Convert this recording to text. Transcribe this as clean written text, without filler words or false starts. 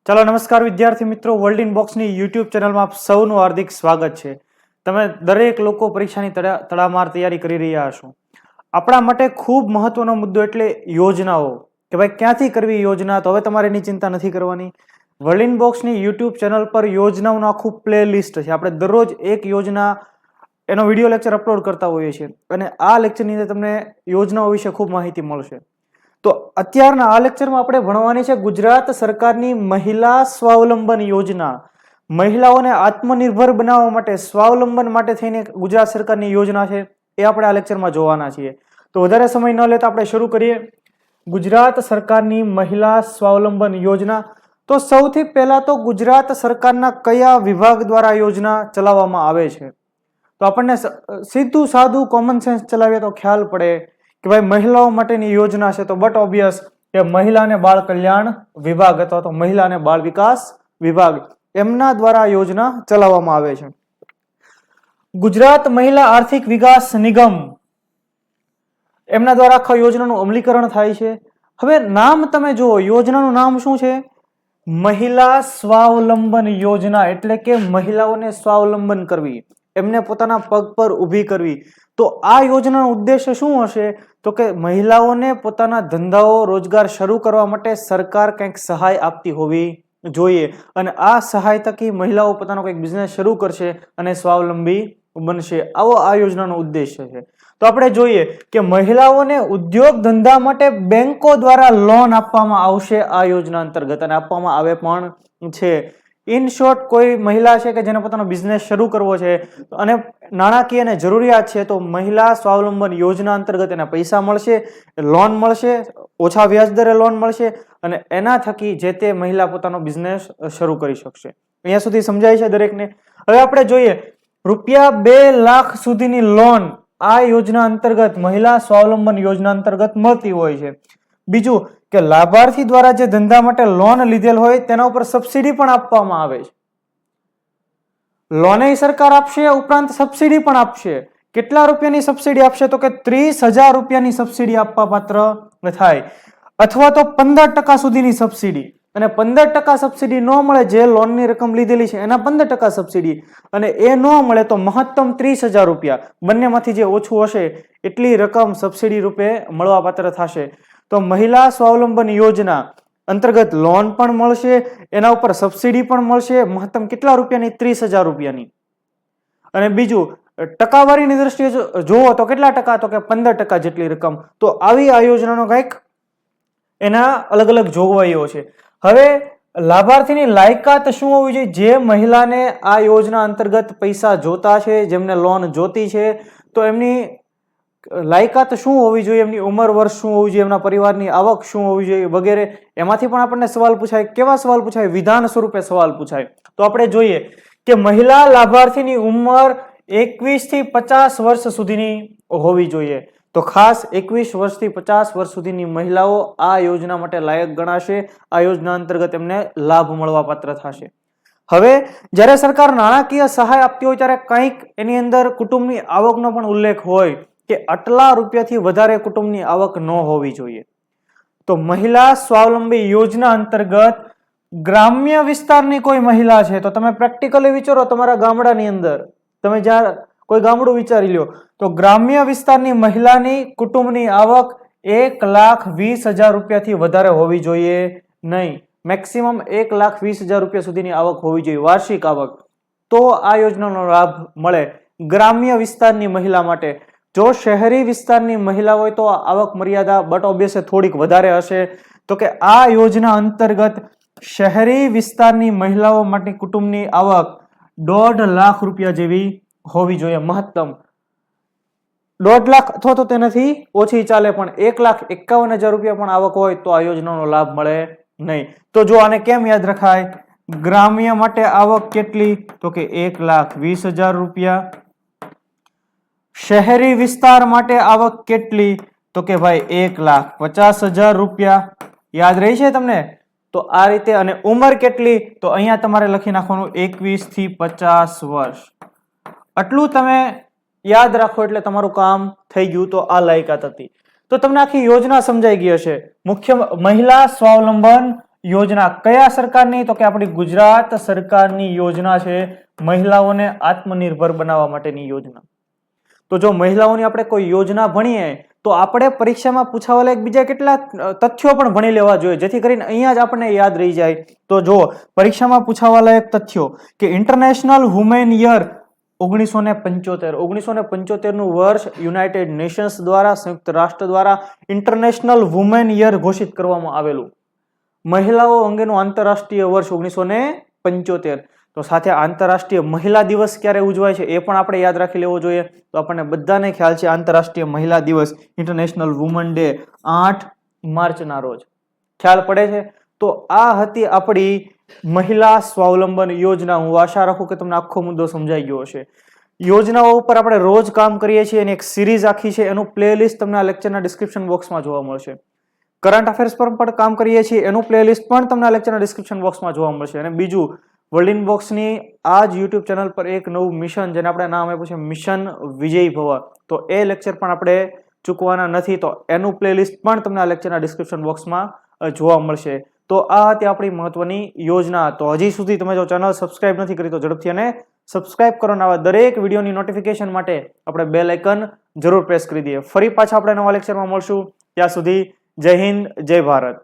ચાલો નમસ્કાર વિદ્યાર્થી મિત્રો, વર્લ્ડ ઇન બોક્સની યુટ્યુબ ચેનલમાં આપ સૌનું હાર્દિક સ્વાગત છે. તમે દરેક લોકો પરીક્ષાની તડામાર તૈયારી કરી રહ્યા હશો. આપણા માટે ખૂબ મહત્વનો મુદ્દો એટલે યોજનાઓ, કે ભાઈ ક્યાંથી કરવી યોજના. તો હવે તમારે એની ચિંતા નથી કરવાની. વર્લ્ડ ઇન બોક્સની યુટ્યુબ ચેનલ પર યોજનાઓનું આખું પ્લે લિસ્ટ છે. આપણે દરરોજ એક યોજના એનો વિડીયો લેક્ચર અપલોડ કરતા હોઈએ છીએ અને આ લેક્ચરની અંદર તમને યોજનાઓ વિશે ખૂબ માહિતી મળશે. તો અત્યારના આ લેક્ચરમાં આપણે ભણવાની છે ગુજરાત સરકારની મહિલા સ્વાવલંબન યોજના. મહિલાઓને આત્મનિર્ભર બનાવવા માટે, સ્વાવલંબન માટે થઈને ગુજરાત સરકારની યોજના છે, એ આપણે આ લેક્ચરમાં જોવાના છીએ. તો વધારે સમય ન લેતા આપણે શરૂ કરીએ. ગુજરાત સરકારની મહિલા સ્વાવલંબન યોજના. તો સૌથી પહેલા તો ગુજરાત સરકારના કયા વિભાગ દ્વારા યોજના ચલાવવામાં આવે છે? તો આપણને સીધું સાદું કોમન સેન્સ ચલાવીએ તો ખ્યાલ પડે કે ભાઈ મહિલાઓ માટેની યોજના છે, તો બટ ઓબ્વિયસ કે મહિલા અને બાળ કલ્યાણ વિભાગ અથવા તો મહિલા અને બાળ વિકાસ વિભાગ, એમના દ્વારા યોજના ચલાવવામાં આવે છે. ગુજરાત મહિલા આર્થિક વિકાસ નિગમ, એમના દ્વારા આખા યોજનાનું અમલીકરણ થાય છે. હવે નામ તમે જુઓ, યોજનાનું નામ શું છે? મહિલા સ્વાવલંબન યોજના, એટલે કે મહિલાઓને સ્વાવલંબન કરવી, એમને પોતાના પગ પર ઊભી કરવી. તો આ યોજનાનો ઉદ્દેશ્ય શું હશે? તો કે મહિલાઓને પોતાના ધંધાઓ, રોજગાર શરૂ કરવા માટે સરકાર કંઈક સહાય આપતી હોવી જોઈએ અને આ સહાય થકી મહિલાઓ પોતાનો કંઈક બિઝનેસ શરૂ કરશે અને સ્વાવલંબી બનશે. આવો આ યોજનાનો ઉદ્દેશ્ય છે. તો આપણે જોઈએ કે મહિલાઓને ઉદ્યોગ ધંધા માટે બેંકો દ્વારા લોન આપવામાં આવશે આ યોજના અંતર્ગત, અને આપવામાં આવે પણ છે. ઇન શોર્ટ, કોઈ મહિલા છે કે જેને પોતાનો બિઝનેસ શરૂ કરવો છે અને નાણાકીય અને જરૂરિયાત છે, તો મહિલા સ્વાવલંબન યોજના અંતર્ગત એને પૈસા મળશે, લોન મળશે, ઓછા વ્યાજ દરે લોન મળશે અને એના થકી જે તે મહિલા પોતાનો બિઝનેસ શરૂ કરી શકશે. અહીંયા સુધી સમજાય છે દરેકને? હવે આપણે જોઈએ, રૂપિયા 2 લાખ સુધીની લોન આ યોજના અંતર્ગત, મહિલા સ્વાવલંબન યોજના અંતર્ગત મળતી હોય છે. બીજું કે લાભાર્થી દ્વારા જે ધંધા માટે લોન લીધેલ હોય તેના ઉપર સબસિડી પણ આપવામાં આવે છે. લોન સરકાર આપશે, ઉપરાંત સબસિડી પણ આપશે. કેટલા રૂપિયાની સબસિડી આપશે? તો કે 30,000 રૂપિયાની સબસિડી આપવા પાત્ર થાય, અથવા તો 15% સુધીની સબસિડી. અને 15% સબસિડી ન મળે, જે લોનની રકમ લીધેલી છે એના 15% સબસિડી, અને એ ન મળે તો મહત્તમ 30,000 રૂપિયા, બંનેમાંથી જે ઓછું હશે એટલી રકમ સબસિડી રૂપે મળવા પાત્ર થશે. તો મહિલા સ્વાવલંબન યોજના અંતર્ગત લોન પણ મળશે, એના ઉપર સબસિડી પણ મળશે. મહત્તમ કેટલા રૂપિયાની? 30,000 રૂપિયાની. અને બીજું, ટકાવારીની દ્રષ્ટિએ જોવો તો કેટલા ટકા? તો કે 15% જેટલી રકમ. તો આવી આ યોજનાનો કંઈક એના અલગ અલગ જોગવાઈઓ છે. હવે લાભાર્થીની લાયકાત શું હોવી જોઈએ? જે મહિલાને આ યોજના અંતર્ગત પૈસા જોતા છે, જેમને લોન જોતી છે, તો એમની લાયકાત શું હોવી જોઈએ? એમની ઉંમર વર્ષ શું હોવી જોઈએ? એમના પરિવારની આવક શું હોવી જોઈએ? વગેરે. એમાંથી પણ આપણને સવાલ પૂછાય. કેવા સવાલ પૂછાય? વિધાન સ્વરૂપે સવાલ પૂછાય. તો આપણે જોઈએ કે મહિલા લાભાર્થીની ઉંમર 21 થી 50 વર્ષ સુધીની હોવી જોઈએ. તો ખાસ 21 વર્ષથી 50 વર્ષ સુધીની મહિલાઓ આ યોજના માટે લાયક ગણાશે. આ યોજના અંતર્ગત એમને લાભ મળવા પાત્ર થશે. હવે જ્યારે સરકાર નાણાકીય સહાય આપતી હોય ત્યારે કંઈક એની અંદર કુટુંબની આવકનો પણ ઉલ્લેખ હોય કે આટલા રૂપિયાથી વધારે કુટુંબની આવક ન હોવી જોઈએ. તો મહિલા સ્વાવલંબી યોજના અંતર્ગત ગ્રામ્ય વિસ્તારની કોઈ મહિલા છે, તો તમે પ્રેક્ટિકલી વિચારો, તમારા ગામડાની અંદર તમે જ્યાં કોઈ ગામડું વિચારી લો, તો ગ્રામ્ય વિસ્તારની મહિલાની કુટુંબની આવક 1,20,000 રૂપિયાથી વધારે હોવી જોઈએ નહીં. મેક્સિમમ 1,20,000 રૂપિયા સુધીની આવક હોવી જોઈએ, વાર્ષિક આવક. તો આ યોજનાનો લાભ મળે ગ્રામ્ય વિસ્તારની મહિલા માટે. જો શહેરી વિસ્તારની મહિલા હોય તો આવક મર્યાદા બટ ઓબ્વિયસ થોડીક વધારે હશે. તો કે આ યોજના અંતર્ગત શહેરી વિસ્તારની મહિલાઓ માટે કુટુંબની આવક 1.5 લાખ રૂપિયા જેવી હોવી જોઈએ મહત્તમ. 1.5 લાખ અથવા તો તેનાથી ઓછી ચાલે, પણ 1,51,000 રૂપિયા પણ આવક હોય તો આ યોજનાનો લાભ મળે નહીં. તો જો આને કેમ યાદ રખાય? ગ્રામ્ય માટે આવક કેટલી? તો કે 1,20,000 રૂપિયા. શહેરી વિસ્તાર માટે આવક કેટલી? તો કે ભાઈ 1,50,000 રૂપિયા. યાદ રહી છે તમને? તો આ રીતે. અને ઉંમર કેટલી? તો અહીંયા તમારે લખી નાખવાનું 21 થી 50 વર્ષ. આટલું તમે યાદ રાખો એટલે તમારું કામ થઈ ગયું. તો આ લાયકાત હતી. તો તમને આખી યોજના સમજાઈ ગઈ હશે. મુખ્ય મહિલા સ્વાવલંબન યોજના કયા સરકારની? તો કે આપણી ગુજરાત સરકારની યોજના છે મહિલાઓને આત્મનિર્ભર બનાવવા માટેની યોજના. તો જો મહિલાઓની આપણે કોઈ યોજના ભણીએ તો આપણે પરીક્ષામાં પૂછાવાલા એક બીજા કેટલા તથ્યો પણ ભણી લેવા જોઈએ, જેથી કરીને અહીંયા જ આપણને યાદ રહી જાય. તો જો પરીક્ષામાં પૂછાવાલા એક તથ્યો કે ઇન્ટરનેશનલ વુમેન યર 1975 નું વર્ષ યુનાઇટેડ નેશન્સ દ્વારા, સંયુક્ત રાષ્ટ્ર દ્વારા ઇન્ટરનેશનલ વુમેન યર ઘોષિત કરવામાં આવેલું. મહિલાઓ અંગેનું આંતરરાષ્ટ્રીય વર્ષ 1975. તો સાથે આંતરરાષ્ટ્રીય મહિલા દિવસ ક્યારે ઉજવાય છે એ પણ આપણે યાદ રાખી લેવો જોઈએ. તો આપણને બધાને ખ્યાલ છે આંતરરાષ્ટ્રીય મહિલા દિવસ ઇન્ટરનેશનલ વુમન ડે 8 માર્ચના રોજ. ખ્યાલ પડે છે? તો આ હતી આપણી મહિલા સ્વાવલંબન યોજના. હું આશા રાખું કે તમને આખો મુદ્દો સમજાઈ ગયો હશે. યોજનાઓ ઉપર આપણે રોજ કામ કરીએ છીએ, એની એક સિરીઝ આખી છે, એનું પ્લેલિસ્ટ તમને આ લેક્ચરના ડિસ્ક્રિપ્શન બોક્સમાં જોવા મળશે. કરંટ અફેર્સ પર પણ કામ કરીએ છીએ, એનું પ્લેલિસ્ટ પણ તમને આ લેક્ચરના ડિસ્ક્રિપ્શન બોક્સમાં જોવા મળશે. અને બીજું, વર્લ્ડ ઇન બોક્સની આ જ યુટ્યુબ ચેનલ પર એક નવું મિશન, જેને આપણે નામ આપ્યું છે મિશન વિજય ભવ, તો એ લેક્ચર પણ આપણે ચૂકવાના નથી. તો એનું પ્લેલિસ્ટ પણ તમને આ લેક્ચરના ડિસ્ક્રિપ્શન બોક્સમાં જોવા મળશે. તો આ હતી આપણી મહત્વની યોજના. તો હજી સુધી તમે જો ચેનલ સબસ્ક્રાઇબ નથી કરી તો ઝડપથી અને સબસ્ક્રાઇબ કરો. આવા દરેક વિડીયોની નોટિફિકેશન માટે આપણે બેલ આઇકન જરૂર પ્રેસ કરી દઈએ. ફરી પાછા આપણે નવા લેક્ચરમાં મળશું. ત્યાં સુધી જય હિન્દ, જય ભારત.